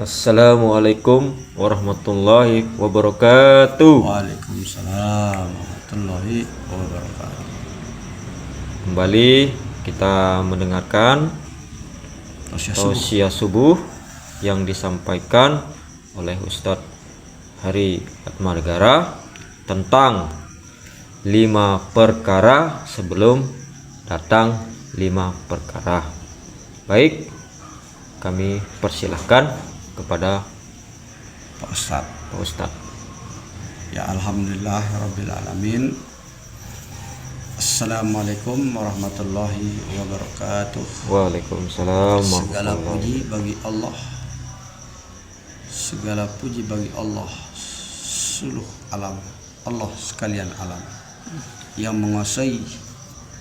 Assalamualaikum warahmatullahi wabarakatuh. Waalaikumsalam warahmatullahi wabarakatuh. Kembali kita mendengarkan tausiah subuh yang disampaikan oleh Ustadz Hari Atmargara tentang 5 perkara sebelum datang 5 perkara. Baik, kami persilahkan kepada Pak Ustadz. Ya, alhamdulillah rabbil alamin. Assalamualaikum warahmatullahi wabarakatuh. Waalaikumsalam. Segala puji bagi Allah. Segala puji bagi Allah seluruh alam. Allah sekalian alam yang menguasai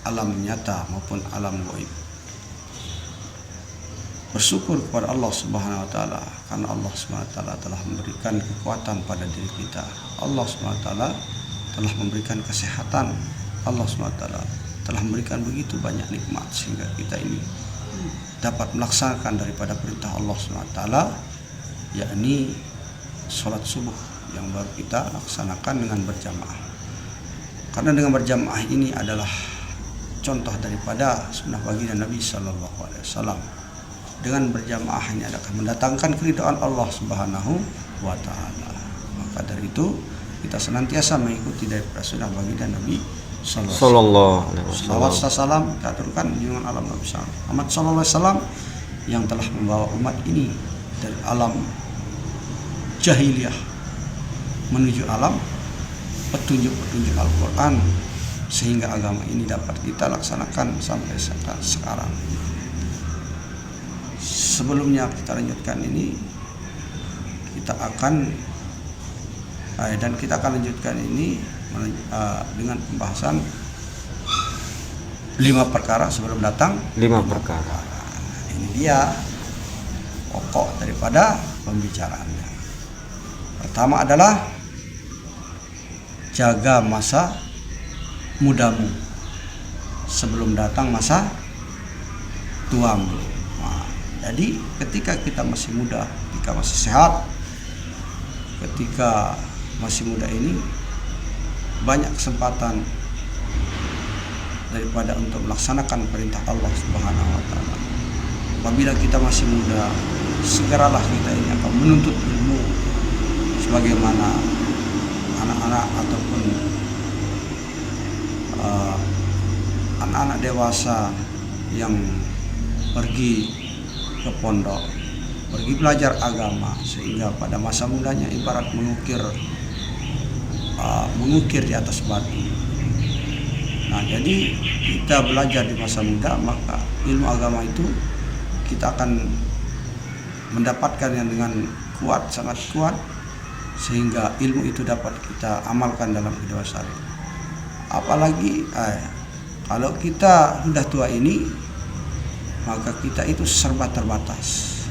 alam nyata maupun alam gaib. Bersyukur kepada Allah Subhanahu wa taala karena Allah Subhanahu wa taala telah memberikan kekuatan pada diri kita. Allah Subhanahu wa taala telah memberikan kesehatan. Allah Subhanahu wa taala telah memberikan begitu banyak nikmat sehingga kita ini dapat melaksanakan daripada perintah Allah Subhanahu wa taala, yakni salat subuh yang baru kita laksanakan dengan berjamaah. Karena dengan berjamaah ini adalah contoh daripada sunnah baginda Nabi sallallahu alaihi wasallam. Dengan berjamaah ini akan mendatangkan keridhaan Allah Subhanahu wa taala. Maka dari itu kita senantiasa mengikuti daripada sunnah baginda Nabi sallallahu alaihi wasallam. Salawat salam kita aturkan junjungan alam Nabi Muhammad sallallahu alaihi wasallam yang telah membawa umat ini dari alam jahiliyah menuju alam petunjuk-petunjuk Al-Qur'an sehingga agama ini dapat kita laksanakan sampai sekarang. Sebelumnya kita lanjutkan ini, kita akan lanjutkan ini dengan pembahasan 5 perkara sebelum datang 5 perkara. Ini dia pokok daripada pembicaraannya. Pertama adalah jaga masa mudamu sebelum datang masa tuamu. Jadi ketika kita masih muda, ketika masih sehat, ketika masih muda ini banyak kesempatan daripada untuk melaksanakan perintah Allah Subhanahu wa taala. Apabila kita masih muda, segeralah kita ini akan menuntut ilmu sebagaimana anak-anak ataupun anak-anak dewasa yang pergi ke pondok, pergi belajar agama, sehingga pada masa mudanya ibarat mengukir di atas batu. Nah, jadi kita belajar di masa muda, maka ilmu agama itu kita akan mendapatkan yang dengan kuat, sangat kuat, sehingga ilmu itu dapat kita amalkan dalam kehidupan sehari. Apalagi kalau kita sudah tua ini, maka kita itu serba terbatas,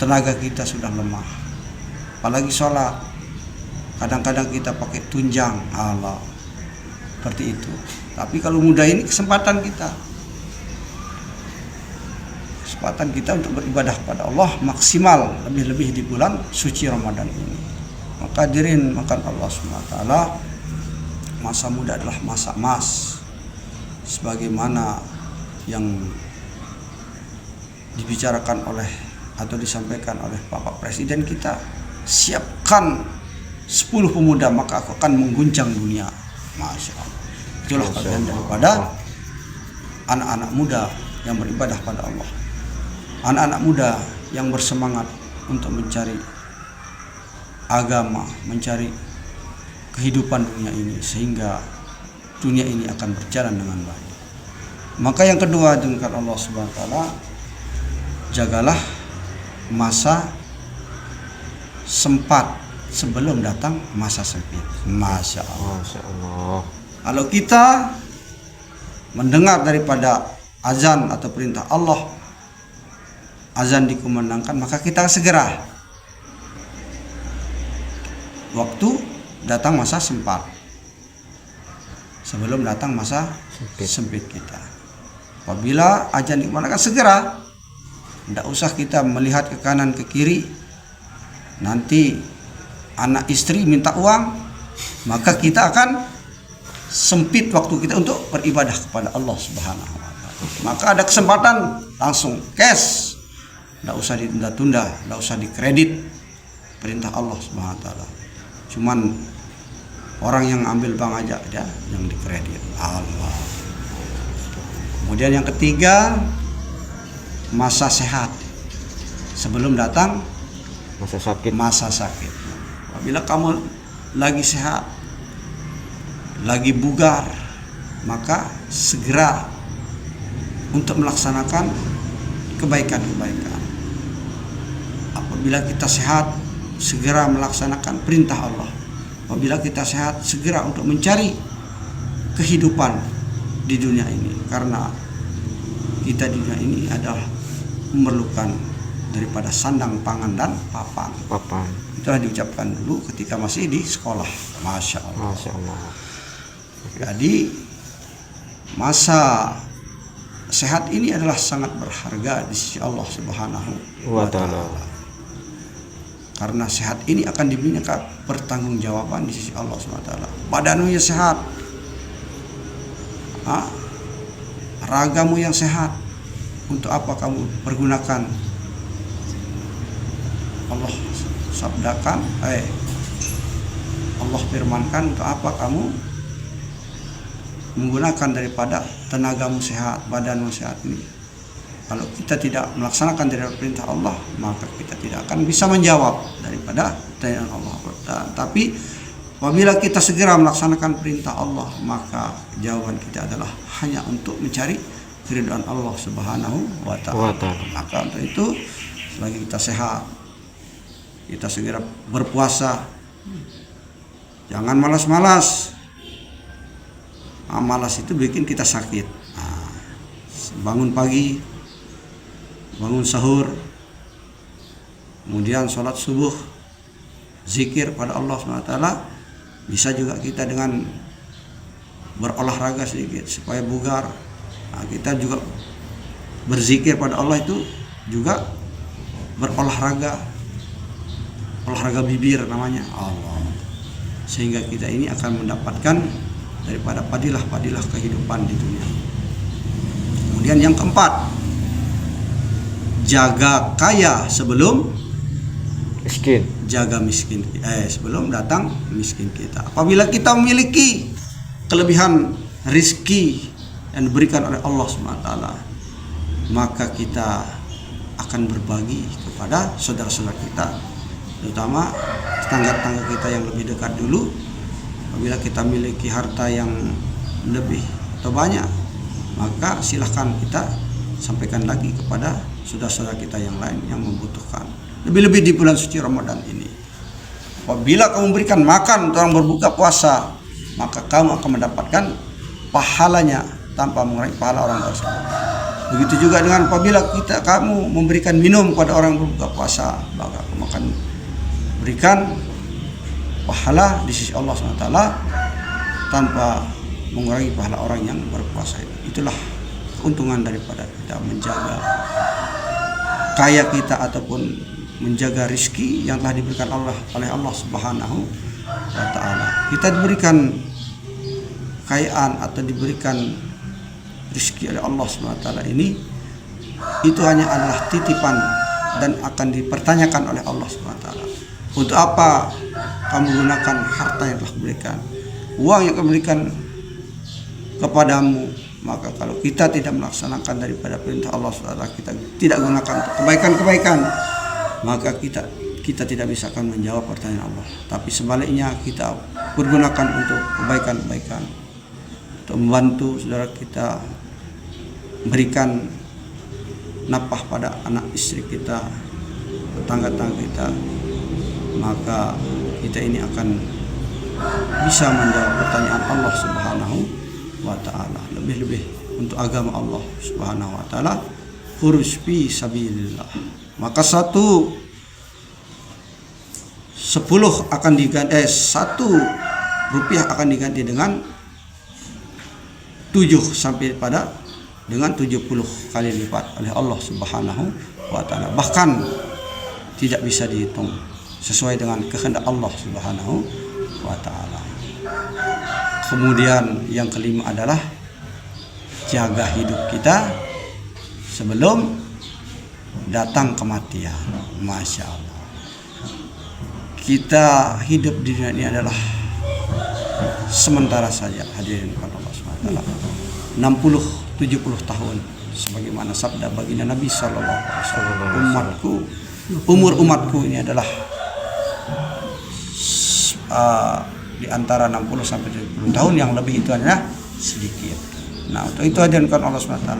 tenaga kita sudah lemah, apalagi sholat kadang-kadang kita pakai tunjang Allah seperti itu. Tapi kalau muda ini kesempatan kita untuk beribadah pada Allah maksimal, lebih-lebih di bulan suci Ramadan ini. Maka hadirin makan Allah SWT, masa muda adalah masa emas sebagaimana yang dibicarakan oleh atau disampaikan oleh Bapak Presiden kita. Siapkan 10 pemuda maka aku akan mengguncang dunia. Masya Allah. Itulah bagian daripada anak-anak muda yang beribadah pada Allah, anak-anak muda yang bersemangat untuk mencari agama, mencari kehidupan dunia ini, sehingga dunia ini akan berjalan dengan baik. Maka yang kedua dengan Allah Subhanahu wa taala, jagalah masa sempat sebelum datang masa sempit. Masya Allah. Kalau kita mendengar daripada azan atau perintah Allah, azan dikumandangkan, maka kita segera. Waktu datang masa sempat sebelum datang masa sempit kita. Apabila azan dikumandangkan, segera Tidak usah kita melihat ke kanan ke kiri. Nanti anak istri minta uang, maka kita akan sempit waktu kita untuk beribadah kepada Allah Subhanahu wa taala. Maka ada kesempatan langsung cash. Tidak usah ditunda-tunda, tidak usah dikredit. Perintah Allah Subhanahu wa taala. Cuman orang yang ambil bank aja yang dikredit. Allah. Kemudian yang ketiga, masa sehat sebelum datang masa sakit. Apabila kamu lagi sehat, lagi bugar, maka segera untuk melaksanakan kebaikan-kebaikan. Apabila kita sehat, segera melaksanakan perintah Allah. Apabila kita sehat, segera untuk mencari kehidupan di dunia ini, karena kita di dunia ini adalah memerlukan daripada sandang, pangan, dan papan. Itulah diucapkan dulu ketika masih di sekolah. Masya Allah. Masya Allah. Jadi masa sehat ini adalah sangat berharga di sisi Allah Subhanahu wa taala. Karena sehat ini akan diminta pertanggungjawaban di sisi Allah Subhanahu wa taala. Badanmu yang sehat, ragamu yang sehat, untuk apa kamu pergunakan? Allah sabdakan, Allah firmankan, untuk apa kamu menggunakan daripada tenagamu sehat, badanmu sehat ini? Kalau kita tidak melaksanakan dari perintah Allah, maka kita tidak akan bisa menjawab daripada pertanyaan Allah. Tapi apabila kita segera melaksanakan perintah Allah, maka jawaban kita adalah hanya untuk mencari keridhaan Allah Subhanahu wa taala. Maka untuk itu, selagi kita sehat, kita segera berpuasa. Jangan malas-malas. Malas itu bikin kita sakit. Bangun pagi, bangun sahur, kemudian sholat subuh, zikir pada Allah SWT. Bisa juga kita dengan berolahraga sedikit supaya bugar. Kita juga berzikir pada Allah itu juga berolahraga, olahraga bibir namanya Allah, sehingga kita ini akan mendapatkan daripada padilah-padilah kehidupan di dunia. Kemudian yang keempat, jaga kaya sebelum miskin. Jaga miskin, sebelum datang miskin kita. Apabila kita memiliki kelebihan rizki yang diberikan oleh Allah SWT, maka kita akan berbagi kepada saudara-saudara kita, terutama tetangga-tetangga kita yang lebih dekat dulu. Apabila kita memiliki harta yang lebih atau banyak, maka silahkan kita sampaikan lagi kepada saudara-saudara kita yang lain yang membutuhkan. Lebih-lebih di bulan suci Ramadan ini, apabila kamu memberikan makan untuk orang berbuka puasa, maka kamu akan mendapatkan pahalanya tanpa mengurangi pahala orang tersebut. Begitu juga dengan apabila kamu memberikan minum kepada orang berbuka puasa, maka kamu akan berikan pahala di sisi Allah SWT tanpa mengurangi pahala orang yang berpuasa. Itulah keuntungan daripada kita menjaga kaya kita ataupun menjaga rizki yang telah diberikan oleh Allah Subhanahu wa taala. Kita diberikan kekayaan atau diberikan rizki oleh Allah Subhanahu wa taala ini, itu hanya adalah titipan dan akan dipertanyakan oleh Allah Subhanahu wa taala. Untuk apa kamu gunakan harta yang telah diberikan, uang yang kamu berikan kepadamu? Maka kalau kita tidak melaksanakan daripada perintah Allah SWT, kita tidak gunakan untuk kebaikan-kebaikan, maka kita tidak bisa akan menjawab pertanyaan Allah. Tapi sebaliknya, kita pergunakan untuk kebaikan-kebaikan, untuk membantu saudara kita, berikan nafkah pada anak istri kita, tetangga-tetangga kita, maka kita ini akan bisa menjawab pertanyaan Allah Subhanahu wa ta'ala. Lebih-lebih untuk agama Allah Subhanahu wa ta'ala, khurus fi sabilillah. Maka 1 akan diganti, 1 rupiah akan diganti dengan 7 sampai pada dengan 70 kali lipat oleh Allah Subhanahu wa taala. Bahkan tidak bisa dihitung sesuai dengan kehendak Allah Subhanahu wa taala. Kemudian yang kelima adalah jaga hidup kita sebelum datang kematian. Masya Allah. Kita hidup di dunia ini adalah sementara saja, hadirin Allah SWT. 60-70 tahun sebagaimana sabda baginda Nabi sallallahu alaihi wasallam, umur umatku ini adalah di antara 60 sampai 70 tahun, yang lebih itu adalah sedikit. Nah, untuk itu hadirin Allah SWT,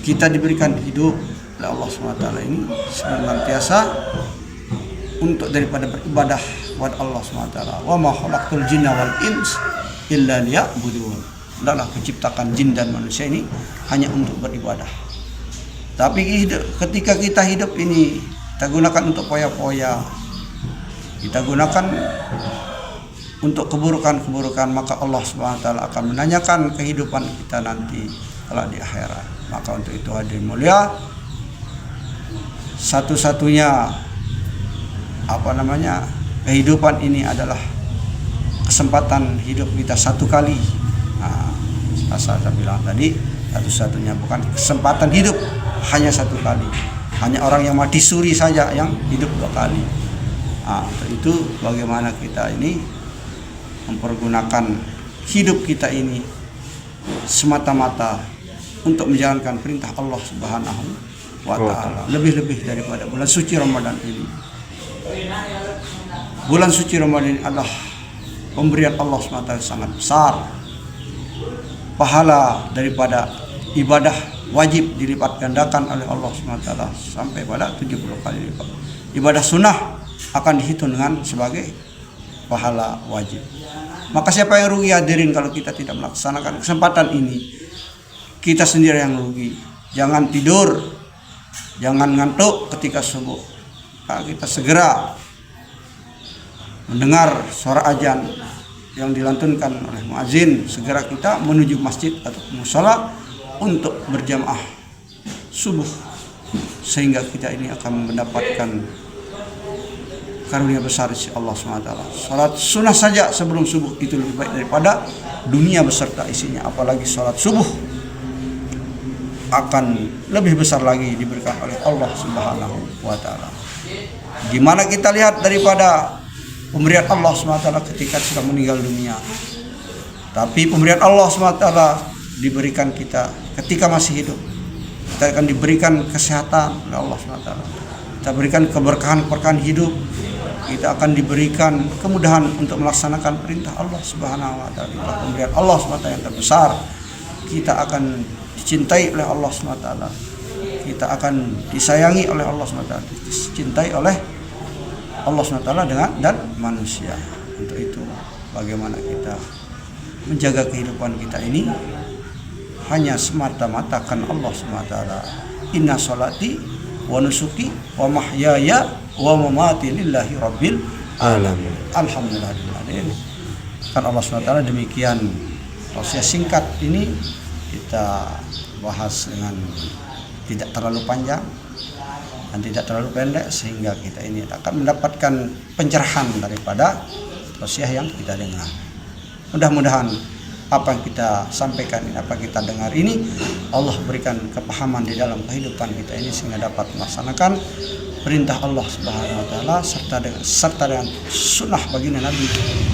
kita diberikan hidup oleh Allah SWT ini senantiasa untuk daripada beribadah kepada Allah SWT. Wa ma khalaqtul jinna wal ins illa liya'budun. Adalah menciptakan jin dan manusia ini hanya untuk beribadah. Tapi ketika kita hidup ini kita gunakan untuk poya-poya, kita gunakan untuk keburukan-keburukan, maka Allah SWT akan menanyakan kehidupan kita nanti kalau di akhirat. Maka untuk itu hadirin mulia, satu-satunya kehidupan ini adalah kesempatan hidup kita satu kali. Nah, saya bilang tadi, satu-satunya, bukan kesempatan hidup hanya satu kali. Hanya orang yang mati suri saja yang hidup 2 kali. Nah, untuk itu bagaimana kita ini mempergunakan hidup kita ini semata-mata untuk menjalankan perintah Allah Subhanahu wa taala, lebih-lebih daripada bulan suci Ramadan ini. Bulan suci Ramadan ini adalah pemberian Allah SWT sangat besar. Pahala daripada ibadah wajib dilipat gandakan oleh Allah SWT sampai pada 70 kali lipat. Ibadah sunnah akan dihitung dengan sebagai pahala wajib. Maka siapa yang rugi hadirin kalau kita tidak melaksanakan kesempatan ini? Kita sendiri yang rugi. Jangan tidur, jangan ngantuk ketika subuh. Kita segera mendengar suara azan yang dilantunkan oleh muazin, segera kita menuju masjid atau musala untuk berjamaah subuh, sehingga kita ini akan mendapatkan karunia besar dari Allah SWT. Salat sunnah saja sebelum subuh itu lebih baik daripada dunia beserta isinya, apalagi salat subuh akan lebih besar lagi diberikan oleh Allah Subhanahu wa taala. Gimana kita lihat daripada pemberian Allah SWT ketika sudah meninggal dunia. Tapi pemberian Allah SWT diberikan kita ketika masih hidup. Kita akan diberikan kesehatan oleh Allah SWT. Kita berikan keberkahan hidup. Kita akan diberikan kemudahan untuk melaksanakan perintah Allah Subhanahu wa taala. Pemberian Allah SWT yang terbesar. Kita akan dicintai oleh Allah SWT. Kita akan disayangi oleh Allah SWT. Dicintai oleh Allah SWT dan manusia. Untuk itu bagaimana kita menjaga kehidupan kita ini hanya semata-mata karena Allah SWT. Inna sholati wa nusuki wa mahyaya wa mamati lillahi rabbil alamin. Alhamdulillah. Kan Allah SWT demikian. Tausiah singkat ini kita bahas dengan tidak terlalu panjang dan tidak terlalu pendek, sehingga kita ini akan mendapatkan pencerahan daripada tausiah yang kita dengar. Mudah-mudahan apa yang kita sampaikan ini, apa yang kita dengar ini, Allah berikan kepahaman di dalam kehidupan kita ini sehingga dapat melaksanakan perintah Allah Subhanahu wa taala serta dengan sunnah baginda Nabi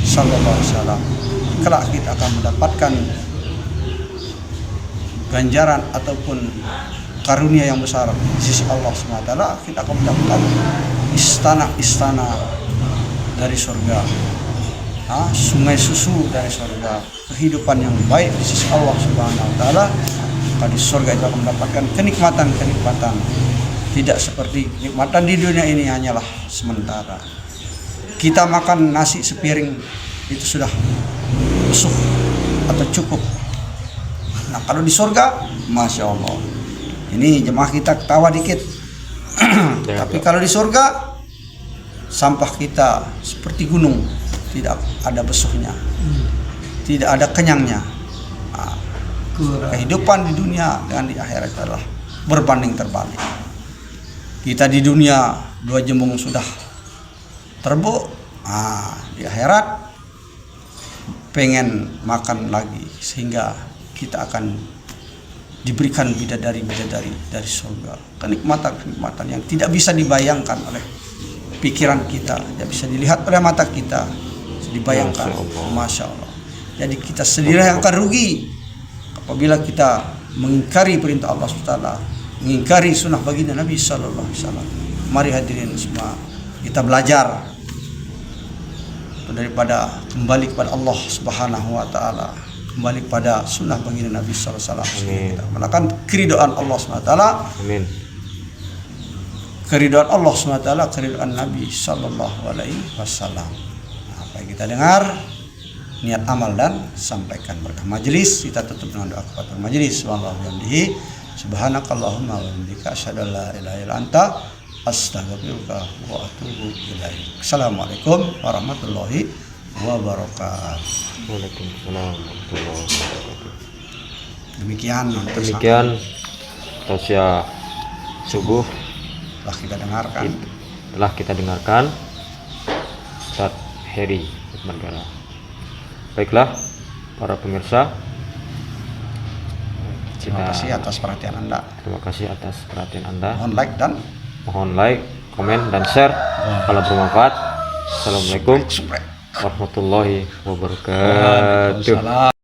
sallallahu alaihi wasallam. Kelak kita akan mendapatkan ganjaran ataupun karunia yang besar di sisi Allah SWT. Kita akan mendapatkan istana-istana dari surga, sungai susu dari surga, kehidupan yang baik di sisi Allah Subhanahu wa taala. Di surga itu akan mendapatkan kenikmatan. Tidak seperti kenikmatan di dunia ini hanyalah sementara. Kita makan nasi sepiring itu sudah busuk atau cukup. Nah, kalau di surga, Masya Allah, ini jemaah kita ketawa dikit. Tapi kalau di surga, sampah kita seperti gunung, tidak ada besuknya, tidak ada kenyangnya. Nah, Kehidupan di dunia dengan di akhirat adalah berbanding terbalik. Kita di dunia 2 jembung sudah terbuk, di akhirat pengen makan lagi, sehingga kita akan diberikan bidadari-bidadari dari surga. Kenikmatan-kenikmatan yang tidak bisa dibayangkan oleh pikiran kita, tidak bisa dilihat oleh mata kita, bisa dibayangkan. Masya Allah. Jadi kita sendiri yang akan rugi apabila kita mengingkari perintah Allah SWT, mengingkari sunnah baginda Nabi Sallallahu Alaihi Wasallam. Mari hadirin semua, kita belajar daripada kembali kepada Allah Subhanahu Wa Taala, kembali pada sunnah baginda Nabi Sallallahu Alaihi Wasallam, melakukan keridhaan Allah SWT. Amin. Keridhaan Allah SWT, keridhaan Nabi Sallallahu Alaihi Wasallam. Apa yang kita dengar, niat amal dan sampaikan berkah majelis. Kita tutup dengan doa kepada majelis. Subhanakallahumma wa bihamdika asyhadu an la ilaha illa anta astaghfiruka wa atubu ilaik. Assalamualaikum warahmatullahi wabarakatuh. Waalaikumsalam warahmatullahi wabarakatuh. Demikian tausiah subuh telah kita dengarkan Ustaz Heri Manggala. Baiklah para pemirsa, terima kasih atas perhatian Anda. Terima kasih atas perhatian Anda. Mohon like, komen dan share kalau bermanfaat. Assalamualaikum warahmatullahi wabarakatuh.